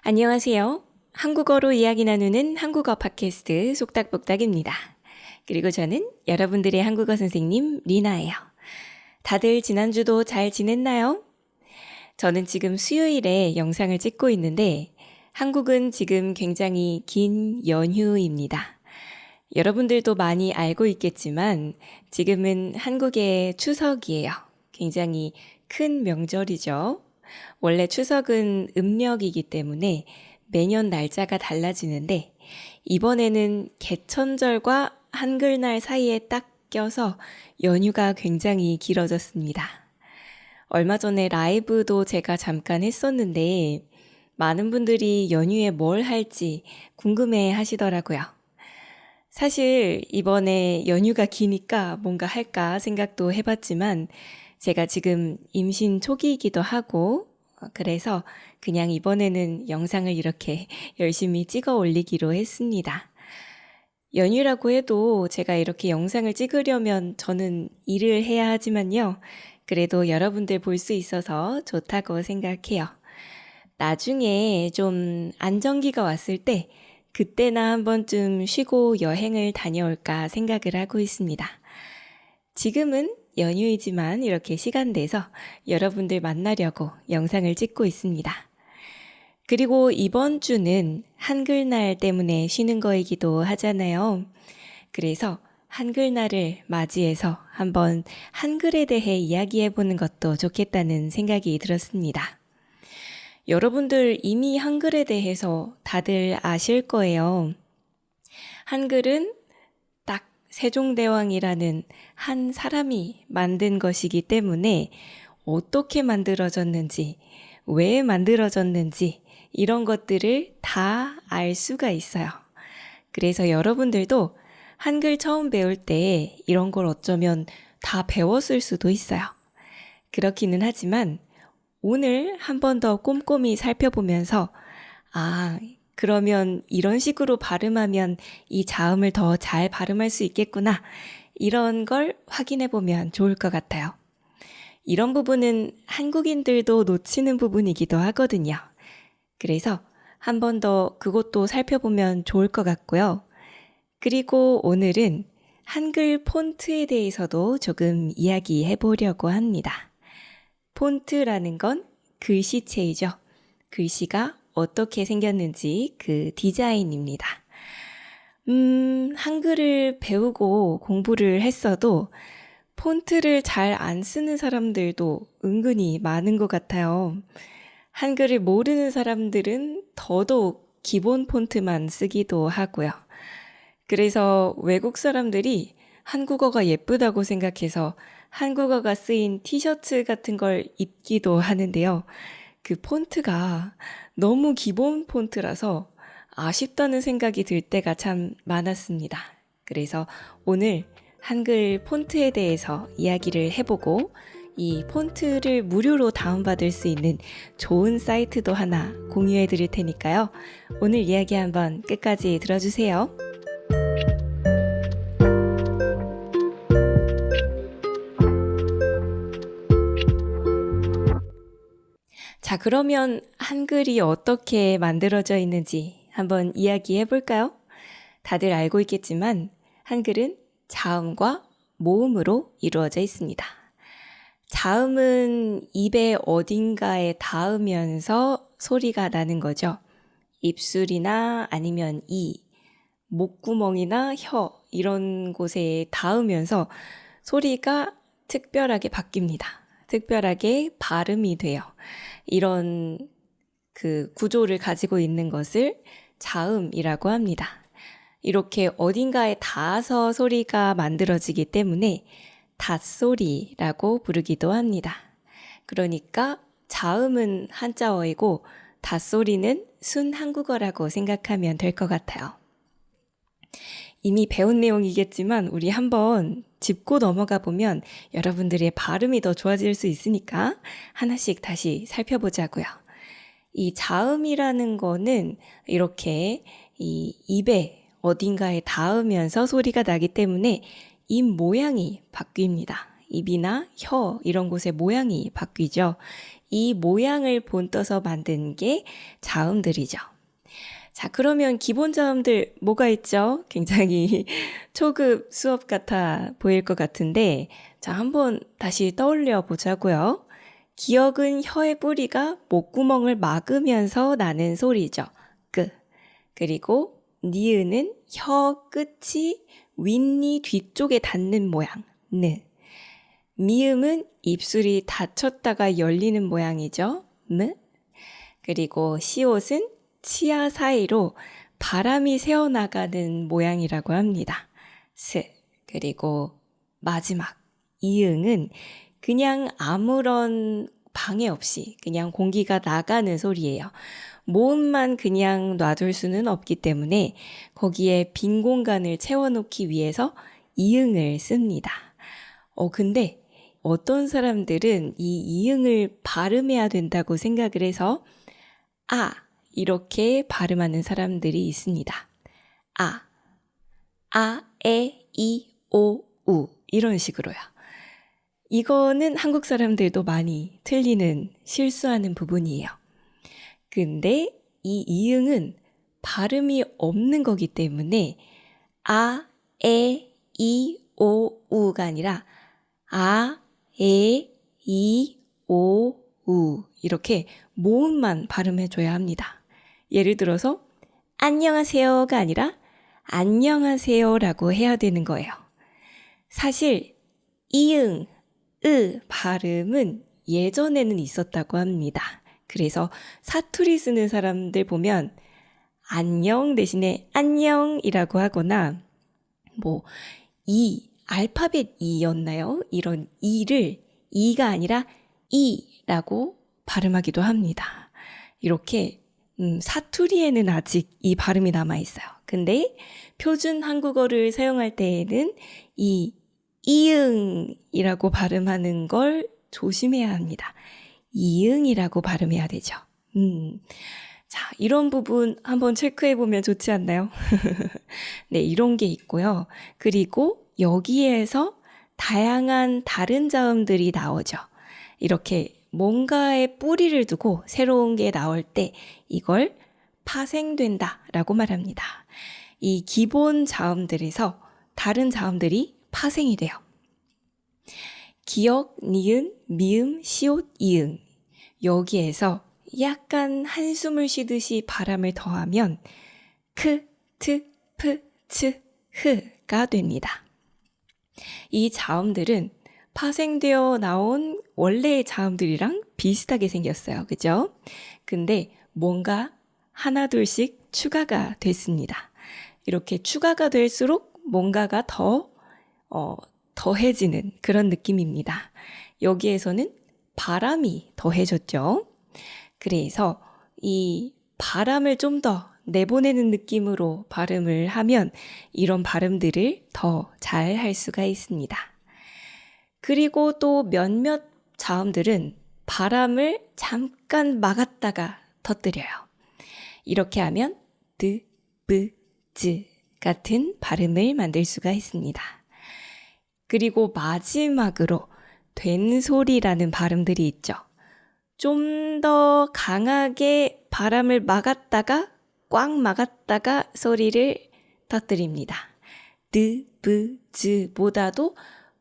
안녕하세요. 한국어로 이야기 나누는 한국어 팟캐스트 속닥복닥입니다. 그리고 저는 여러분들의 한국어 선생님 리나예요. 다들 지난주도 잘 지냈나요? 저는 지금 수요일에 영상을 찍고 있는데 한국은 지금 굉장히 긴 연휴입니다. 여러분들도 많이 알고 있겠지만 지금은 한국의 추석이에요. 굉장히 큰 명절이죠. 원래 추석은 음력이기 때문에 매년 날짜가 달라지는데 이번에는 개천절과 한글날 사이에 딱 껴서 연휴가 굉장히 길어졌습니다. 얼마 전에 라이브도 제가 잠깐 했었는데 많은 분들이 연휴에 뭘 할지 궁금해 하시더라고요. 사실 이번에 연휴가 기니까 뭔가 할까 생각도 해봤지만 제가 지금 임신 초기이기도 하고 그래서 그냥 이번에는 영상을 이렇게 열심히 찍어 올리기로 했습니다. 연휴라고 해도 제가 이렇게 영상을 찍으려면 저는 일을 해야 하지만요. 그래도 여러분들 볼 수 있어서 좋다고 생각해요. 나중에 좀 안정기가 왔을 때 그때나 한 번쯤 쉬고 여행을 다녀올까 생각을 하고 있습니다. 지금은 연휴이지만 이렇게 시간 내서 여러분들 만나려고 영상을 찍고 있습니다. 그리고 이번 주는 한글날 때문에 쉬는 거이기도 하잖아요. 그래서 한글날을 맞이해서 한번 한글에 대해 이야기해보는 것도 좋겠다는 생각이 들었습니다. 여러분들 이미 한글에 대해서 다들 아실 거예요. 한글은 딱 세종대왕이라는 한 사람이 만든 것이기 때문에 어떻게 만들어졌는지, 왜 만들어졌는지 이런 것들을 다 알 수가 있어요. 그래서 여러분들도 한글 처음 배울 때 이런 걸 어쩌면 다 배웠을 수도 있어요. 그렇기는 하지만 오늘 한 번 더 꼼꼼히 살펴보면서 그러면 이런 식으로 발음하면 이 자음을 더 잘 발음할 수 있겠구나. 이런 걸 확인해 보면 좋을 것 같아요. 이런 부분은 한국인들도 놓치는 부분이기도 하거든요. 그래서 한 번 더 그것도 살펴보면 좋을 것 같고요. 그리고 오늘은 한글 폰트에 대해서도 조금 이야기해 보려고 합니다. 폰트라는 건 글씨체이죠. 글씨가 어떻게 생겼는지 그 디자인입니다. 한글을 배우고 공부를 했어도 폰트를 잘 안 쓰는 사람들도 은근히 많은 것 같아요. 한글을 모르는 사람들은 더더욱 기본 폰트만 쓰기도 하고요. 그래서 외국 사람들이 한국어가 예쁘다고 생각해서 한국어가 쓰인 티셔츠 같은 걸 입기도 하는데요. 그 폰트가 너무 기본 폰트라서 아쉽다는 생각이 들 때가 참 많았습니다. 그래서 오늘 한글 폰트에 대해서 이야기를 해보고 이 폰트를 무료로 다운받을 수 있는 좋은 사이트도 하나 공유해 드릴 테니까요. 오늘 이야기 한번 끝까지 들어주세요. 자, 그러면 한글이 어떻게 만들어져 있는지 한번 이야기해 볼까요? 다들 알고 있겠지만 한글은 자음과 모음으로 이루어져 있습니다. 자음은 입의 어딘가에 닿으면서 소리가 나는 거죠. 입술이나 아니면 이, 목구멍이나 혀 이런 곳에 닿으면서 소리가 특별하게 바뀝니다. 특별하게 발음이 돼요. 이런 그 구조를 가지고 있는 것을 자음이라고 합니다. 이렇게 어딘가에 닿아서 소리가 만들어지기 때문에 닷소리라고 부르기도 합니다. 그러니까 자음은 한자어이고 닷소리는 순한국어라고 생각하면 될 것 같아요. 이미 배운 내용이겠지만 우리 한번 짚고 넘어가 보면 여러분들의 발음이 더 좋아질 수 있으니까 하나씩 다시 살펴보자고요. 이 자음이라는 거는 이렇게 이 입에 어딘가에 닿으면서 소리가 나기 때문에 입 모양이 바뀝니다. 입이나 혀 이런 곳의 모양이 바뀌죠. 이 모양을 본떠서 만든 게 자음들이죠. 자, 그러면 기본 자음들 뭐가 있죠? 굉장히 초급 수업 같아 보일 것 같은데, 자, 한번 다시 떠올려 보자고요. 기억은 혀의 뿌리가 목구멍을 막으면서 나는 소리죠. 끄. 그리고 니은은 혀 끝이 윗니 뒤쪽에 닿는 모양. 느. 미음은 입술이 닫혔다가 열리는 모양이죠. 느. 그리고 시옷은 치아 사이로 바람이 새어나가는 모양이라고 합니다. 스. 그리고 마지막 이응은 그냥 아무런 방해 없이 그냥 공기가 나가는 소리예요. 모음만 그냥 놔둘 수는 없기 때문에 거기에 빈 공간을 채워놓기 위해서 이응을 씁니다. 근데 어떤 사람들은 이 이응을 발음해야 된다고 생각을 해서 이렇게 발음하는 사람들이 있습니다. 에, 이, 오, 우 이런 식으로요. 이거는 한국 사람들도 많이 틀리는 실수하는 부분이에요. 근데 이 이응은 발음이 없는 거기 때문에 에, 이, 오, 우가 아니라 에, 이, 오, 우 이렇게 모음만 발음해줘야 합니다. 예를 들어서 안녕하세요가 아니라 안녕하세요라고 해야 되는 거예요. 사실 이응, 발음은 예전에는 있었다고 합니다. 그래서 사투리 쓰는 사람들 보면 안녕 대신에 안녕이라고 하거나 알파벳 이였나요? 이런 이를 이가 아니라 이라고 발음하기도 합니다. 이렇게 사투리에는 아직 이 발음이 남아있어요. 근데 표준 한국어를 사용할 때에는 이 이응이라고 발음하는 걸 조심해야 합니다. 이응이라고 발음해야 되죠. 자, 이런 부분 한번 체크해보면 좋지 않나요? 네, 이런 게 있고요. 그리고 여기에서 다양한 다른 자음들이 나오죠. 이렇게 뭔가에 뿌리를 두고 새로운 게 나올 때 이걸 파생된다 라고 말합니다. 이 기본 자음들에서 다른 자음들이 파생이 돼요. 기역, 니은, 미음, 시옷, 이응. 여기에서 약간 한숨을 쉬듯이 바람을 더하면 크, 트, 프, 츠, 흐가 됩니다. 이 자음들은 파생되어 나온 원래의 자음들이랑 비슷하게 생겼어요. 그죠? 근데 뭔가 하나 둘씩 추가가 됐습니다. 이렇게 추가가 될수록 뭔가가 더해지는 그런 느낌입니다. 여기에서는 바람이 더해졌죠. 그래서 이 바람을 좀 더 내보내는 느낌으로 발음을 하면 이런 발음들을 더 잘 할 수가 있습니다. 그리고 또 몇몇 자음들은 바람을 잠깐 막았다가 터뜨려요. 이렇게 하면 드, 브, 즈 같은 발음을 만들 수가 있습니다. 그리고 마지막으로 된소리라는 발음들이 있죠. 좀 더 강하게 바람을 막았다가 꽉 막았다가 소리를 터뜨립니다. 드, 브, 즈보다도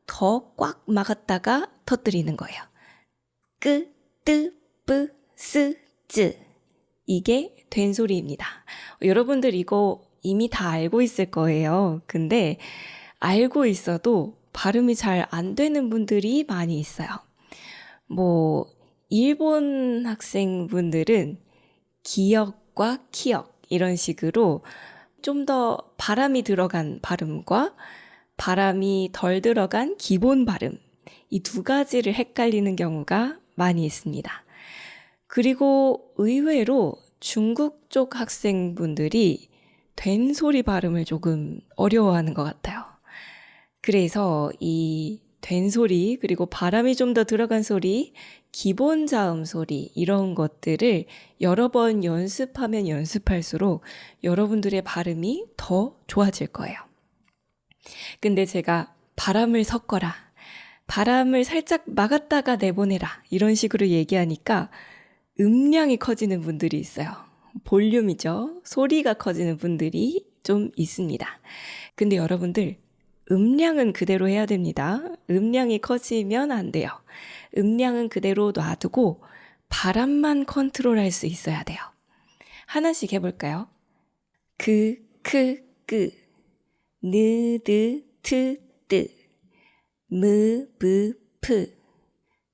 더 꽉 막았다가 터뜨리는 거예요. 끄, 뜨, 뿌, 스, 즈. 이게 된소리입니다. 여러분들 이거 이미 다 알고 있을 거예요. 근데 알고 있어도 발음이 잘 안 되는 분들이 많이 있어요. 일본 학생분들은 기역과 키역 이런 식으로 좀 더 바람이 들어간 발음과 바람이 덜 들어간 기본 발음, 이 두 가지를 헷갈리는 경우가 많이 있습니다. 그리고 의외로 중국 쪽 학생분들이 된소리 발음을 조금 어려워하는 것 같아요. 그래서 이 된소리, 그리고 바람이 좀 더 들어간 소리, 기본 자음 소리 이런 것들을 여러 번 연습하면 연습할수록 여러분들의 발음이 더 좋아질 거예요. 근데 제가 바람을 섞어라, 바람을 살짝 막았다가 내보내라. 이런 식으로 얘기하니까 음량이 커지는 분들이 있어요. 볼륨이죠. 소리가 커지는 분들이 좀 있습니다. 근데 여러분들, 음량은 그대로 해야 됩니다. 음량이 커지면 안 돼요. 음량은 그대로 놔두고 바람만 컨트롤할 수 있어야 돼요. 하나씩 해볼까요? 그, 끄, 느, 드, 트, 뜨, 무, 부, 프,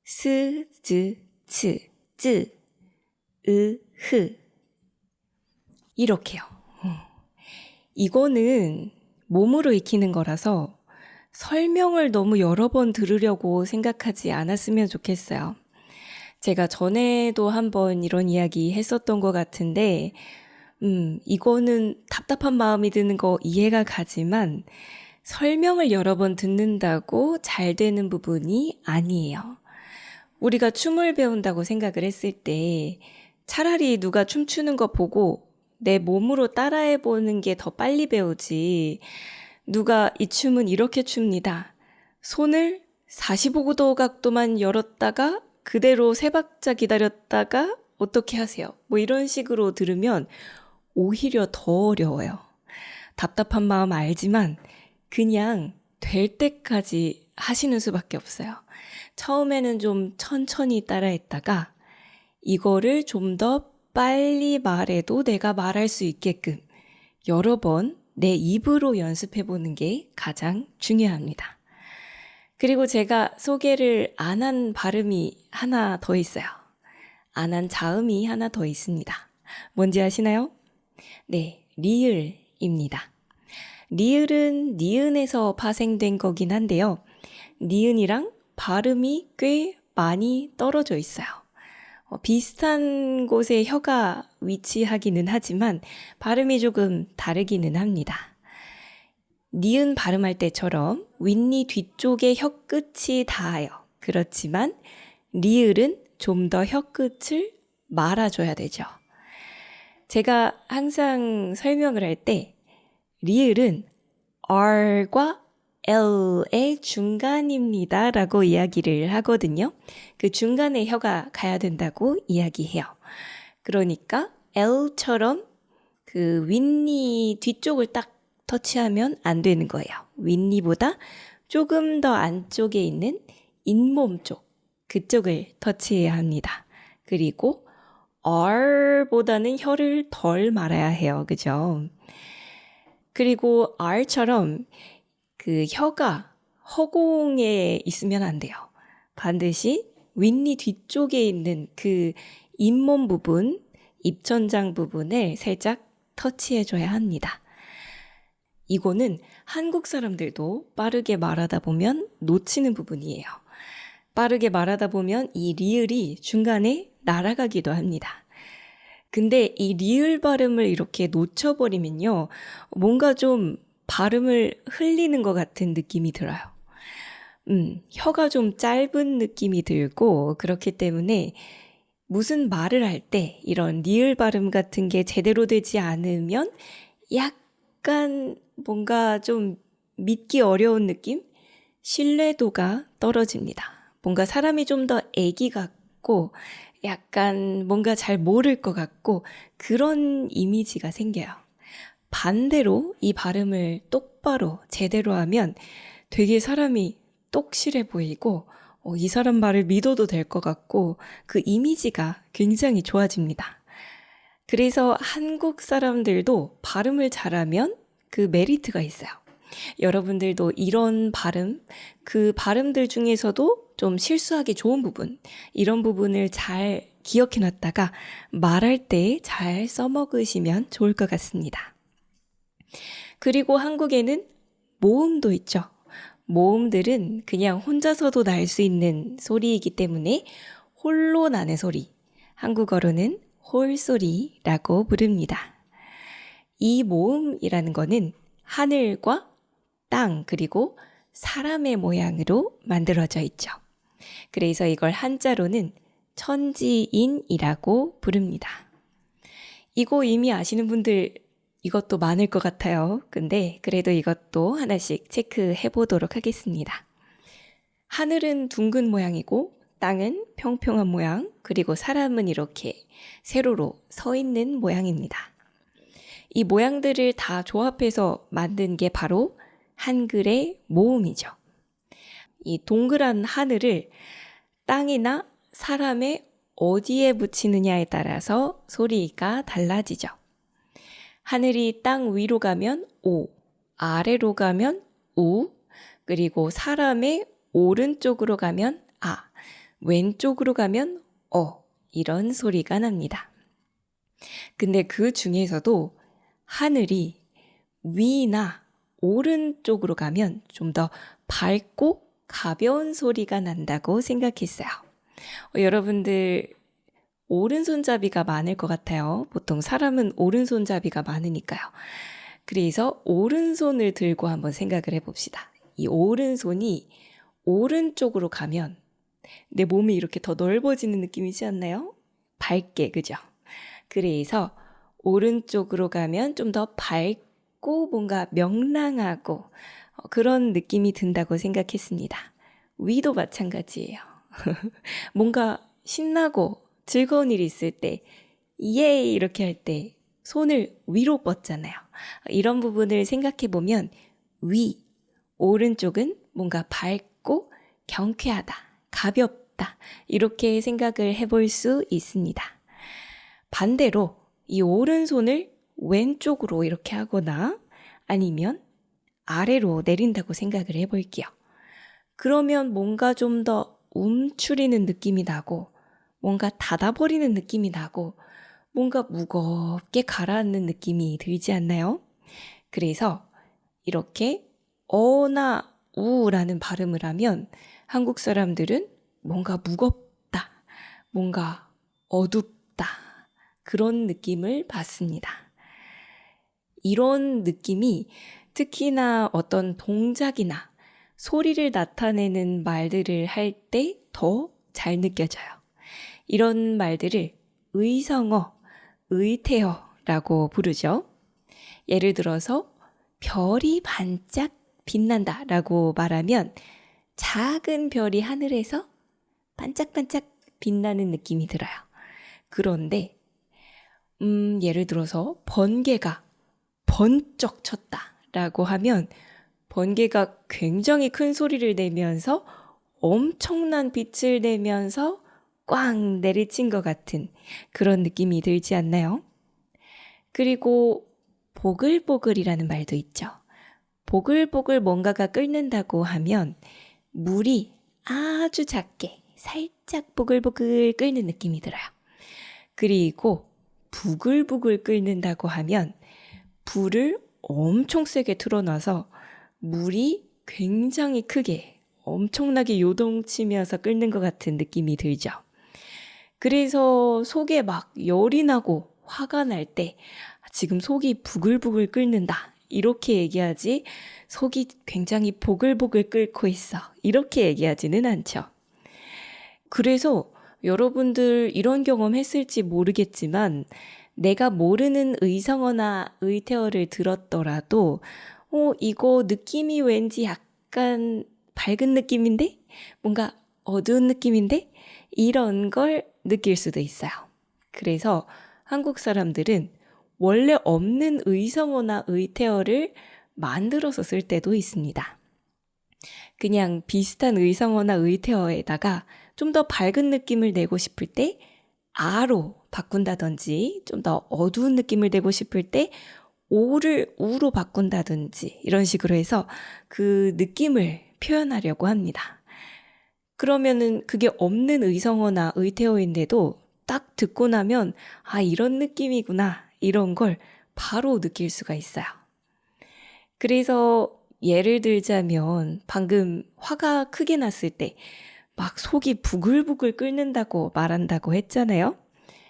스, 즈, 츠, 쯔, 으, 흐. 이렇게요. 이거는 몸으로 익히는 거라서 설명을 너무 여러 번 들으려고 생각하지 않았으면 좋겠어요. 제가 전에도 한번 이런 이야기 했었던 것 같은데, 이거는 답답한 마음이 드는 거 이해가 가지만 설명을 여러 번 듣는다고 잘 되는 부분이 아니에요. 우리가 춤을 배운다고 생각을 했을 때 차라리 누가 춤추는 거 보고 내 몸으로 따라해 보는 게 더 빨리 배우지. 누가 이 춤은 이렇게 춥니다. 손을 45도 각도만 열었다가 그대로 세 박자 기다렸다가 어떻게 하세요? 뭐 이런 식으로 들으면 오히려 더 어려워요. 답답한 마음 알지만 그냥 될 때까지 하시는 수밖에 없어요. 처음에는 좀 천천히 따라했다가 이거를 좀 더 빨리 말해도 내가 말할 수 있게끔 여러 번 내 입으로 연습해 보는 게 가장 중요합니다. 그리고 제가 소개를 안 한 발음이 하나 더 있어요. 안 한 자음이 하나 더 있습니다. 뭔지 아시나요? 네, 리을입니다. 리을은 니은에서 파생된 거긴 한데요. 니은이랑 발음이 꽤 많이 떨어져 있어요. 비슷한 곳에 혀가 위치하기는 하지만 발음이 조금 다르기는 합니다. 니은 발음할 때처럼 윗니 뒤쪽에 혀끝이 닿아요. 그렇지만 리을은 좀 더 혀끝을 말아줘야 되죠. 제가 항상 설명을 할 때 리을은 R과 L의 중간입니다 라고 이야기를 하거든요. 그 중간에 혀가 가야 된다고 이야기해요. 그러니까 L처럼 그 윗니 뒤쪽을 딱 터치하면 안 되는 거예요. 윗니보다 조금 더 안쪽에 있는 잇몸 쪽, 그쪽을 터치해야 합니다. 그리고 R보다는 혀를 덜 말아야 해요. 그죠? 그리고 R처럼 그 혀가 허공에 있으면 안 돼요. 반드시 윗니 뒤쪽에 있는 그 잇몸 부분, 입천장 부분을 살짝 터치해줘야 합니다. 이거는 한국 사람들도 빠르게 말하다 보면 놓치는 부분이에요. 빠르게 말하다 보면 이 리을이 중간에 날아가기도 합니다. 근데 이 리을 발음을 이렇게 놓쳐버리면요. 뭔가 좀 발음을 흘리는 것 같은 느낌이 들어요. 혀가 좀 짧은 느낌이 들고 그렇기 때문에 무슨 말을 할 때 이런 리을 발음 같은 게 제대로 되지 않으면 약간 뭔가 좀 믿기 어려운 느낌? 신뢰도가 떨어집니다. 뭔가 사람이 좀 더 애기 같고 약간 뭔가 잘 모를 것 같고 그런 이미지가 생겨요. 반대로 이 발음을 똑바로 제대로 하면 되게 사람이 똑실해 보이고 이 사람 말을 믿어도 될 것 같고 그 이미지가 굉장히 좋아집니다. 그래서 한국 사람들도 발음을 잘하면 그 메리트가 있어요. 여러분들도 이런 발음, 그 발음들 중에서도 좀 실수하기 좋은 부분, 이런 부분을 잘 기억해 놨다가 말할 때 잘 써먹으시면 좋을 것 같습니다. 그리고 한국에는 모음도 있죠. 모음들은 그냥 혼자서도 날 수 있는 소리이기 때문에 홀로 나는 소리, 한국어로는 홀소리라고 부릅니다. 이 모음이라는 거는 하늘과 땅 그리고 사람의 모양으로 만들어져 있죠. 그래서 이걸 한자로는 천지인이라고 부릅니다. 이거 이미 아시는 분들 이것도 많을 것 같아요. 근데 그래도 이것도 하나씩 체크해 보도록 하겠습니다. 하늘은 둥근 모양이고 땅은 평평한 모양, 그리고 사람은 이렇게 세로로 서 있는 모양입니다. 이 모양들을 다 조합해서 만든 게 바로 한글의 모음이죠. 이 동그란 하늘을 땅이나 사람의 어디에 붙이느냐에 따라서 소리가 달라지죠. 하늘이 땅 위로 가면 오, 아래로 가면 우, 그리고 사람의 오른쪽으로 가면 아, 왼쪽으로 가면 이런 소리가 납니다. 근데 그 중에서도 하늘이 위나 오른쪽으로 가면 좀 더 밝고 가벼운 소리가 난다고 생각했어요. 여러분들 오른손잡이가 많을 것 같아요. 보통 사람은 오른손잡이가 많으니까요. 그래서 오른손을 들고 한번 생각을 해봅시다. 이 오른손이 오른쪽으로 가면 내 몸이 이렇게 더 넓어지는 느낌이지 않나요? 밝게, 그죠? 그래서 오른쪽으로 가면 좀 더 밝고 뭔가 명랑하고 그런 느낌이 든다고 생각했습니다. 위도 마찬가지예요. 뭔가 신나고 즐거운 일이 있을 때 예이 이렇게 할 때 손을 위로 뻗잖아요. 이런 부분을 생각해 보면 위, 오른쪽은 뭔가 밝고 경쾌하다, 가볍다 이렇게 생각을 해볼 수 있습니다. 반대로 이 오른손을 왼쪽으로 이렇게 하거나 아니면 아래로 내린다고 생각을 해볼게요. 그러면 뭔가 좀 더 움츠리는 느낌이 나고 뭔가 닫아버리는 느낌이 나고 뭔가 무겁게 가라앉는 느낌이 들지 않나요? 그래서 이렇게 어나 우라는 발음을 하면 한국 사람들은 뭔가 무겁다, 뭔가 어둡다 그런 느낌을 받습니다. 이런 느낌이 특히나 어떤 동작이나 소리를 나타내는 말들을 할 때 더 잘 느껴져요. 이런 말들을 의성어, 의태어라고 부르죠. 예를 들어서 별이 반짝 빛난다 라고 말하면 작은 별이 하늘에서 반짝반짝 빛나는 느낌이 들어요. 그런데 예를 들어서 번개가 번쩍 쳤다 라고 하면 번개가 굉장히 큰 소리를 내면서 엄청난 빛을 내면서 꽝 내리친 것 같은 그런 느낌이 들지 않나요? 그리고 보글보글이라는 말도 있죠. 보글보글 뭔가가 끓는다고 하면 물이 아주 작게 살짝 보글보글 끓는 느낌이 들어요. 그리고 부글부글 끓는다고 하면 불을 엄청 세게 틀어놔서 물이 굉장히 크게 엄청나게 요동치면서 끓는 것 같은 느낌이 들죠. 그래서 속에 막 열이 나고 화가 날 때 지금 속이 부글부글 끓는다 이렇게 얘기하지 속이 굉장히 보글보글 끓고 있어 이렇게 얘기하지는 않죠. 그래서 여러분들 이런 경험 했을지 모르겠지만 내가 모르는 의성어나 의태어를 들었더라도 이거 느낌이 왠지 약간 밝은 느낌인데? 뭔가 어두운 느낌인데? 이런 걸 느낄 수도 있어요. 그래서 한국 사람들은 원래 없는 의성어나 의태어를 만들어서 쓸 때도 있습니다. 그냥 비슷한 의성어나 의태어에다가 좀 더 밝은 느낌을 내고 싶을 때 아로 바꾼다든지 좀 더 어두운 느낌을 내고 싶을 때 오를 우로 바꾼다든지 이런 식으로 해서 그 느낌을 표현하려고 합니다. 그러면은 그게 없는 의성어나 의태어인데도 딱 듣고 나면 이런 느낌이구나 이런 걸 바로 느낄 수가 있어요. 그래서 예를 들자면 방금 화가 크게 났을 때 막 속이 부글부글 끓는다고 말한다고 했잖아요.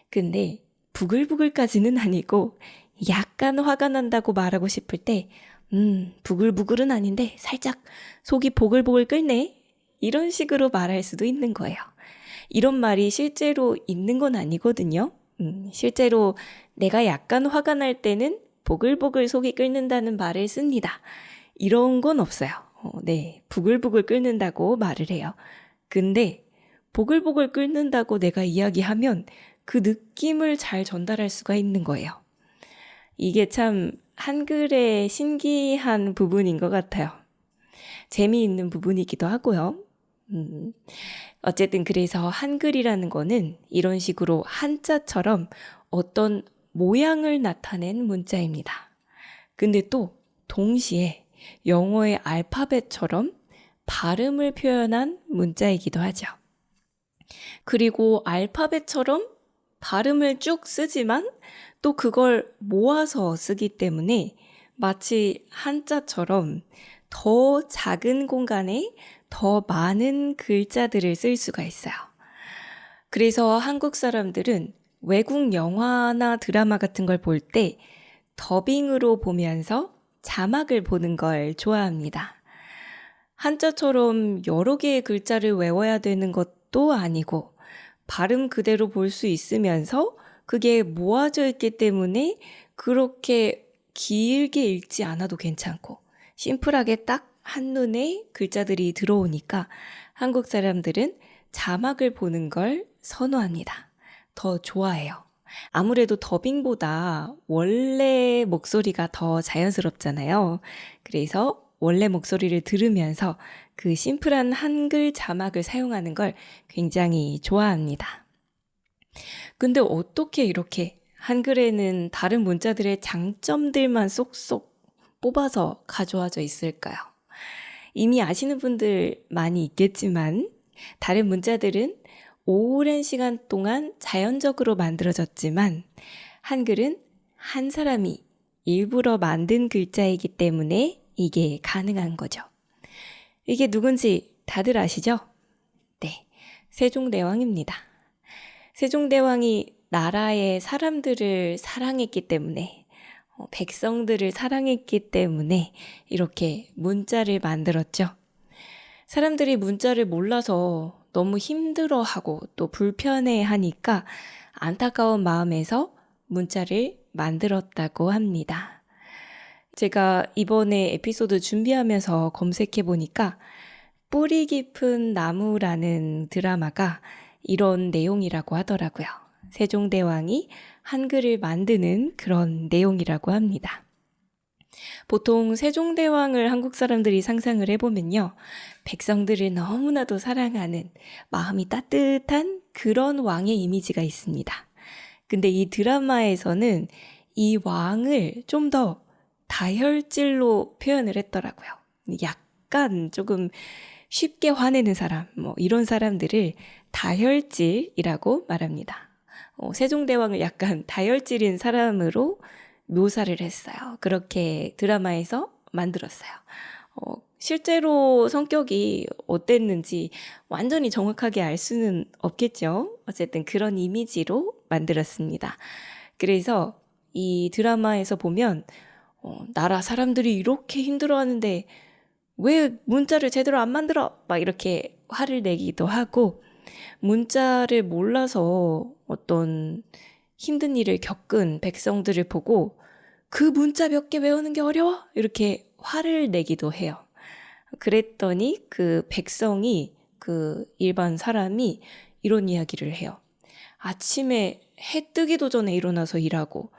근데 부글부글까지는 아니고 약간 화가 난다고 말하고 싶을 때 부글부글은 아닌데 살짝 속이 보글보글 끓네 이런 식으로 말할 수도 있는 거예요. 이런 말이 실제로 있는 건 아니거든요. 실제로 내가 약간 화가 날 때는 보글보글 속이 끓는다는 말을 씁니다. 이런 건 없어요. 네, 부글부글 끓는다고 말을 해요. 근데 보글보글 끓는다고 내가 이야기하면 그 느낌을 잘 전달할 수가 있는 거예요. 이게 참 한글의 신기한 부분인 것 같아요. 재미있는 부분이기도 하고요. 어쨌든 그래서 한글이라는 거는 이런 식으로 한자처럼 어떤 모양을 나타낸 문자입니다. 근데 또 동시에 영어의 알파벳처럼 발음을 표현한 문자이기도 하죠. 그리고 알파벳처럼 발음을 쭉 쓰지만 또 그걸 모아서 쓰기 때문에 마치 한자처럼 더 작은 공간에 더 많은 글자들을 쓸 수가 있어요. 그래서 한국 사람들은 외국 영화나 드라마 같은 걸 볼 때 더빙으로 보면서 자막을 보는 걸 좋아합니다. 한자처럼 여러 개의 글자를 외워야 되는 것도 아니고 발음 그대로 볼 수 있으면서 그게 모아져 있기 때문에 그렇게 길게 읽지 않아도 괜찮고 심플하게 딱 한눈에 글자들이 들어오니까 한국 사람들은 자막을 보는 걸 선호합니다. 더 좋아해요. 아무래도 더빙보다 원래 목소리가 더 자연스럽잖아요. 그래서 원래 목소리를 들으면서 그 심플한 한글 자막을 사용하는 걸 굉장히 좋아합니다. 근데 어떻게 이렇게 한글에는 다른 문자들의 장점들만 쏙쏙 뽑아서 가져와져 있을까요? 이미 아시는 분들 많이 있겠지만 다른 문자들은 오랜 시간 동안 자연적으로 만들어졌지만 한글은 한 사람이 일부러 만든 글자이기 때문에 이게 가능한 거죠. 이게 누군지 다들 아시죠? 네, 세종대왕입니다. 세종대왕이 나라의 사람들을 사랑했기 때문에 백성들을 사랑했기 때문에 이렇게 문자를 만들었죠. 사람들이 문자를 몰라서 너무 힘들어하고 또 불편해하니까 안타까운 마음에서 문자를 만들었다고 합니다. 제가 이번에 에피소드 준비하면서 검색해 보니까 뿌리 깊은 나무라는 드라마가 이런 내용이라고 하더라고요. 세종대왕이 한글을 만드는 그런 내용이라고 합니다. 보통 세종대왕을 한국 사람들이 상상을 해보면요. 백성들을 너무나도 사랑하는 마음이 따뜻한 그런 왕의 이미지가 있습니다. 근데 이 드라마에서는 이 왕을 좀 더 다혈질로 표현을 했더라고요. 약간 조금 쉽게 화내는 사람, 이런 사람들을 다혈질이라고 말합니다. 세종대왕을 약간 다혈질인 사람으로 묘사를 했어요. 그렇게 드라마에서 만들었어요. 실제로 성격이 어땠는지 완전히 정확하게 알 수는 없겠죠. 어쨌든 그런 이미지로 만들었습니다. 그래서 이 드라마에서 보면 나라 사람들이 이렇게 힘들어하는데 왜 문자를 제대로 안 만들어? 막 이렇게 화를 내기도 하고 문자를 몰라서 어떤 힘든 일을 겪은 백성들을 보고 그 문자 몇 개 외우는 게 어려워? 이렇게 화를 내기도 해요. 그랬더니 그 백성이 그 일반 사람이 이런 이야기를 해요. 아침에 해 뜨기도 전에 일어나서 일하고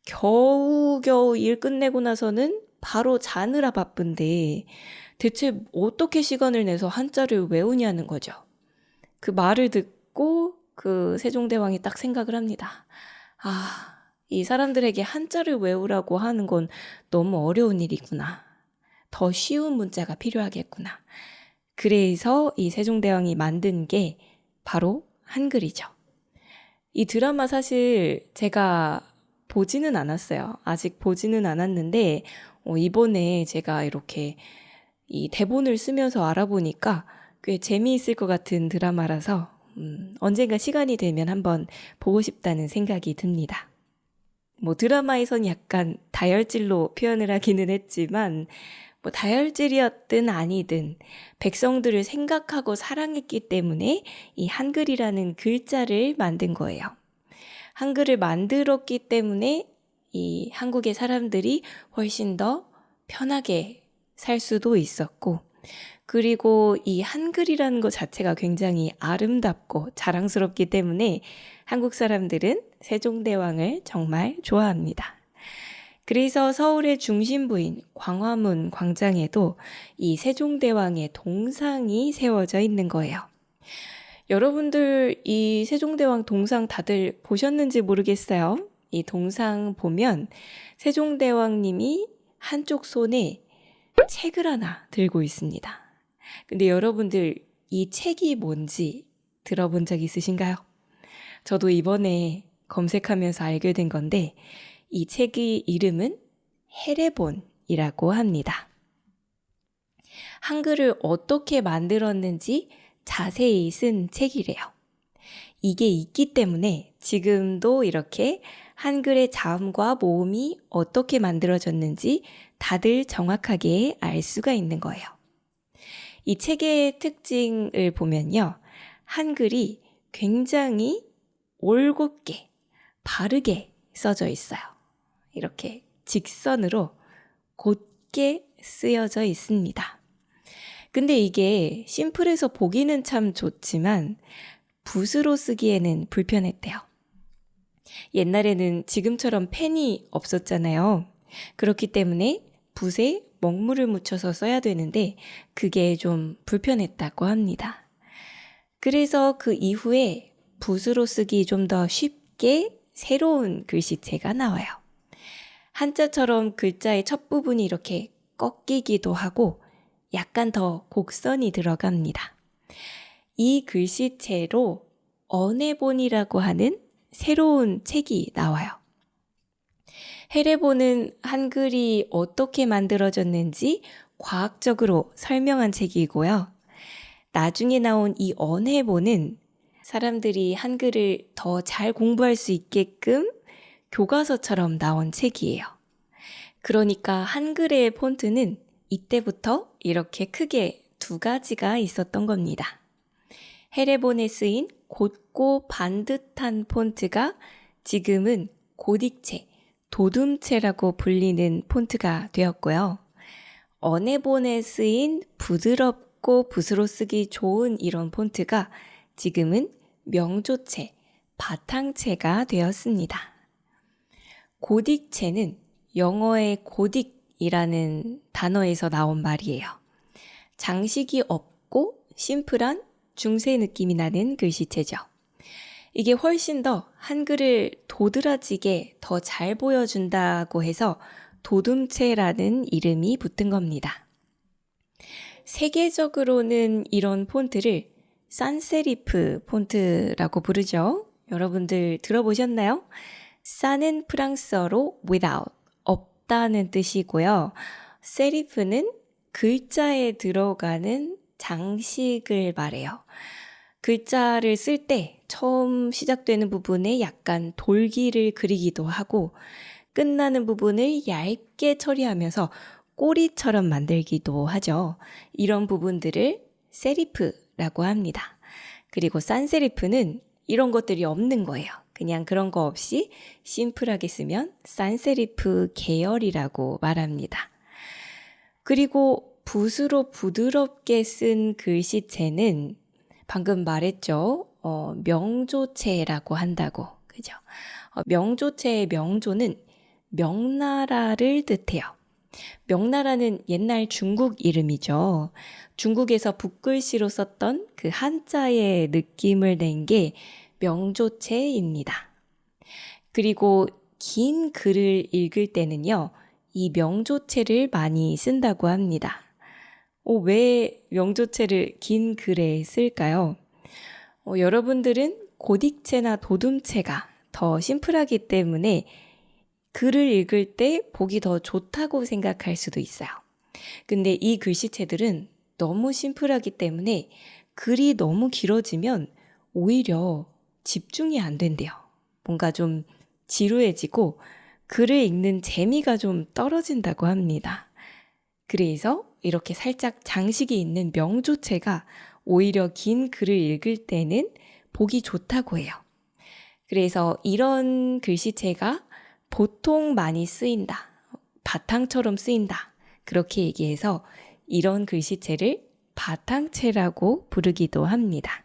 겨우겨우 일 끝내고 나서는 바로 자느라 바쁜데 대체 어떻게 시간을 내서 한자를 외우냐는 거죠. 그 말을 듣고 그 세종대왕이 딱 생각을 합니다. 이 사람들에게 한자를 외우라고 하는 건 너무 어려운 일이구나. 더 쉬운 문자가 필요하겠구나. 그래서 이 세종대왕이 만든 게 바로 한글이죠. 이 드라마 사실 제가 보지는 않았어요. 아직 보지는 않았는데 이번에 제가 이렇게 이 대본을 쓰면서 알아보니까 꽤 재미있을 것 같은 드라마라서 언젠가 시간이 되면 한번 보고 싶다는 생각이 듭니다. 드라마에선 약간 다혈질로 표현을 하기는 했지만 다혈질이었든 아니든 백성들을 생각하고 사랑했기 때문에 이 한글이라는 글자를 만든 거예요. 한글을 만들었기 때문에 이 한국의 사람들이 훨씬 더 편하게 살 수도 있었고, 그리고 이 한글이라는 것 자체가 굉장히 아름답고 자랑스럽기 때문에 한국 사람들은 세종대왕을 정말 좋아합니다. 그래서 서울의 중심부인 광화문 광장에도 이 세종대왕의 동상이 세워져 있는 거예요. 여러분들 이 세종대왕 동상 다들 보셨는지 모르겠어요. 이 동상 보면 세종대왕님이 한쪽 손에 책을 하나 들고 있습니다. 근데 여러분들 이 책이 뭔지 들어본 적 있으신가요? 저도 이번에 검색하면서 알게 된 건데 이 책의 이름은 해례본이라고 합니다. 한글을 어떻게 만들었는지 자세히 쓴 책이래요. 이게 있기 때문에 지금도 이렇게 한글의 자음과 모음이 어떻게 만들어졌는지 다들 정확하게 알 수가 있는 거예요. 이 책의 특징을 보면요. 한글이 굉장히 올곧게, 바르게 써져 있어요. 이렇게 직선으로 곧게 쓰여져 있습니다. 근데 이게 심플해서 보기는 참 좋지만 붓으로 쓰기에는 불편했대요. 옛날에는 지금처럼 펜이 없었잖아요. 그렇기 때문에 붓에 먹물을 묻혀서 써야 되는데 그게 좀 불편했다고 합니다. 그래서 그 이후에 붓으로 쓰기 좀 더 쉽게 새로운 글씨체가 나와요. 한자처럼 글자의 첫 부분이 이렇게 꺾이기도 하고 약간 더 곡선이 들어갑니다. 이 글씨체로 언해본이라고 하는 새로운 책이 나와요. 해례본은 한글이 어떻게 만들어졌는지 과학적으로 설명한 책이고요. 나중에 나온 이 언해본은 사람들이 한글을 더 잘 공부할 수 있게끔 교과서처럼 나온 책이에요. 그러니까 한글의 폰트는 이때부터 이렇게 크게 두 가지가 있었던 겁니다. 해례본에 쓰인 곧고 반듯한 폰트가 지금은 고딕체, 도둠체라고 불리는 폰트가 되었고요. 언해본에 쓰인 부드럽고 붓으로 쓰기 좋은 이런 폰트가 지금은 명조체, 바탕체가 되었습니다. 고딕체는 영어의 고딕이라는 단어에서 나온 말이에요. 장식이 없고 심플한 중세 느낌이 나는 글씨체죠. 이게 훨씬 더 한글을 도드라지게 더 잘 보여준다고 해서 도둠체라는 이름이 붙은 겁니다. 세계적으로는 이런 폰트를 산세리프 폰트라고 부르죠. 여러분들 들어보셨나요? 산은 프랑스어로 without, 없다는 뜻이고요. 세리프는 글자에 들어가는 장식을 말해요. 글자를 쓸 때 처음 시작되는 부분에 약간 돌기를 그리기도 하고 끝나는 부분을 얇게 처리하면서 꼬리처럼 만들기도 하죠. 이런 부분들을 세리프라고 합니다. 그리고 산세리프는 이런 것들이 없는 거예요. 그냥 그런 거 없이 심플하게 쓰면 산세리프 계열이라고 말합니다. 그리고 붓으로 부드럽게 쓴 글씨체는 방금 말했죠. 명조체라고 한다고. 그죠? 명조체의 명조는 명나라를 뜻해요. 명나라는 옛날 중국 이름이죠. 중국에서 붓글씨로 썼던 그 한자의 느낌을 낸 게 명조체입니다. 그리고 긴 글을 읽을 때는요, 이 명조체를 많이 쓴다고 합니다. 왜 명조체를 긴 글에 쓸까요? 여러분들은 고딕체나 도둠체가 더 심플하기 때문에 글을 읽을 때 보기 더 좋다고 생각할 수도 있어요. 근데 이 글씨체들은 너무 심플하기 때문에 글이 너무 길어지면 오히려 집중이 안 된대요. 뭔가 좀 지루해지고 글을 읽는 재미가 좀 떨어진다고 합니다. 그래서 이렇게 살짝 장식이 있는 명조체가 오히려 긴 글을 읽을 때는 보기 좋다고 해요. 그래서 이런 글씨체가 보통 많이 쓰인다, 바탕처럼 쓰인다, 그렇게 얘기해서 이런 글씨체를 바탕체라고 부르기도 합니다.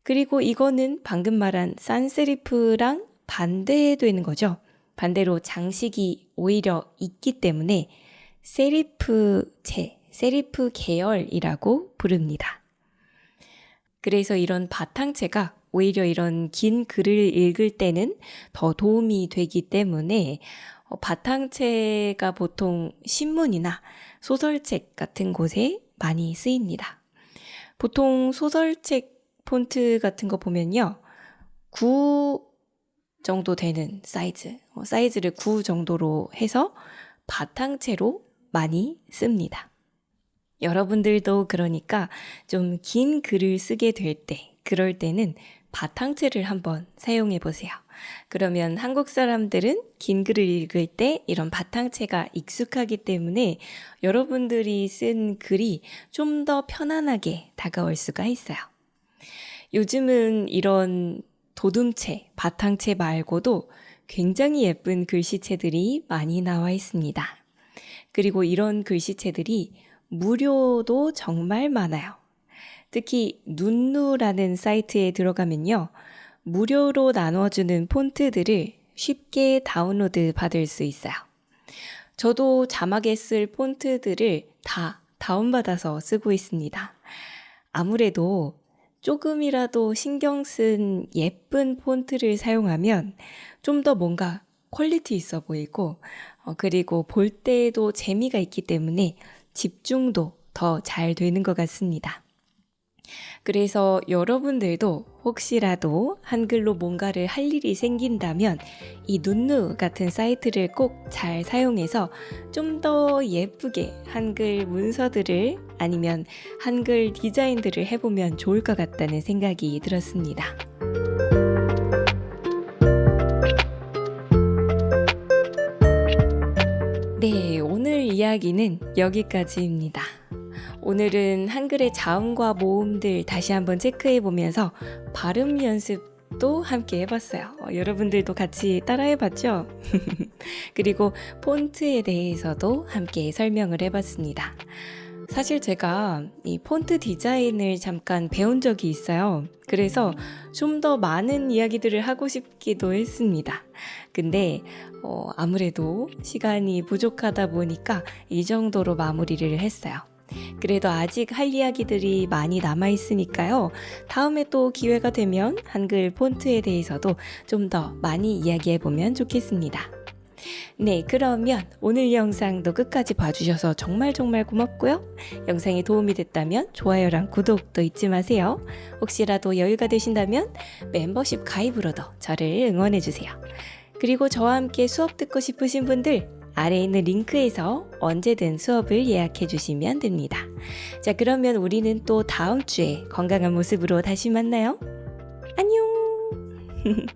그리고 이거는 방금 말한 산세리프랑 반대되는 거죠. 반대로 장식이 오히려 있기 때문에 세리프체, 세리프 계열이라고 부릅니다. 그래서 이런 바탕체가 오히려 이런 긴 글을 읽을 때는 더 도움이 되기 때문에 바탕체가 보통 신문이나 소설책 같은 곳에 많이 쓰입니다. 보통 소설책 폰트 같은 거 보면요. 9 정도 되는 사이즈를 9 정도로 해서 바탕체로 많이 씁니다. 여러분들도 그러니까 좀 긴 글을 쓰게 될 때, 그럴 때는 바탕체를 한번 사용해 보세요. 그러면 한국 사람들은 긴 글을 읽을 때 이런 바탕체가 익숙하기 때문에 여러분들이 쓴 글이 좀 더 편안하게 다가올 수가 있어요. 요즘은 이런 도둠체, 바탕체 말고도 굉장히 예쁜 글씨체들이 많이 나와 있습니다. 그리고 이런 글씨체들이 무료도 정말 많아요. 특히 눈누라는 사이트에 들어가면요. 무료로 나눠주는 폰트들을 쉽게 다운로드 받을 수 있어요. 저도 자막에 쓸 폰트들을 다 다운받아서 쓰고 있습니다. 아무래도 조금이라도 신경 쓴 예쁜 폰트를 사용하면 좀 더 뭔가 퀄리티 있어 보이고 그리고 볼 때에도 재미가 있기 때문에 집중도 더 잘 되는 것 같습니다. 그래서 여러분들도 혹시라도 한글로 뭔가를 할 일이 생긴다면 이 눈누 같은 사이트를 꼭 잘 사용해서 좀 더 예쁘게 한글 문서들을 아니면 한글 디자인들을 해보면 좋을 것 같다는 생각이 들었습니다. 네, 오늘 이야기는 여기까지입니다. 오늘은 한글의 자음과 모음들 다시 한번 체크해보면서 발음 연습도 함께 해봤어요. 여러분들도 같이 따라해봤죠? 그리고 폰트에 대해서도 함께 설명을 해봤습니다. 사실 제가 이 폰트 디자인을 잠깐 배운 적이 있어요. 그래서 좀 더 많은 이야기들을 하고 싶기도 했습니다. 근데 아무래도 시간이 부족하다 보니까 이 정도로 마무리를 했어요. 그래도 아직 할 이야기들이 많이 남아있으니까요. 다음에 또 기회가 되면 한글 폰트에 대해서도 좀 더 많이 이야기해보면 좋겠습니다. 네, 그러면 오늘 영상도 끝까지 봐주셔서 정말 고맙고요. 영상이 도움이 됐다면 좋아요랑 구독도 잊지 마세요. 혹시라도 여유가 되신다면 멤버십 가입으로도 저를 응원해주세요. 그리고 저와 함께 수업 듣고 싶으신 분들 아래에 있는 링크에서 언제든 수업을 예약해 주시면 됩니다. 자, 그러면 우리는 또 다음 주에 건강한 모습으로 다시 만나요. 안녕!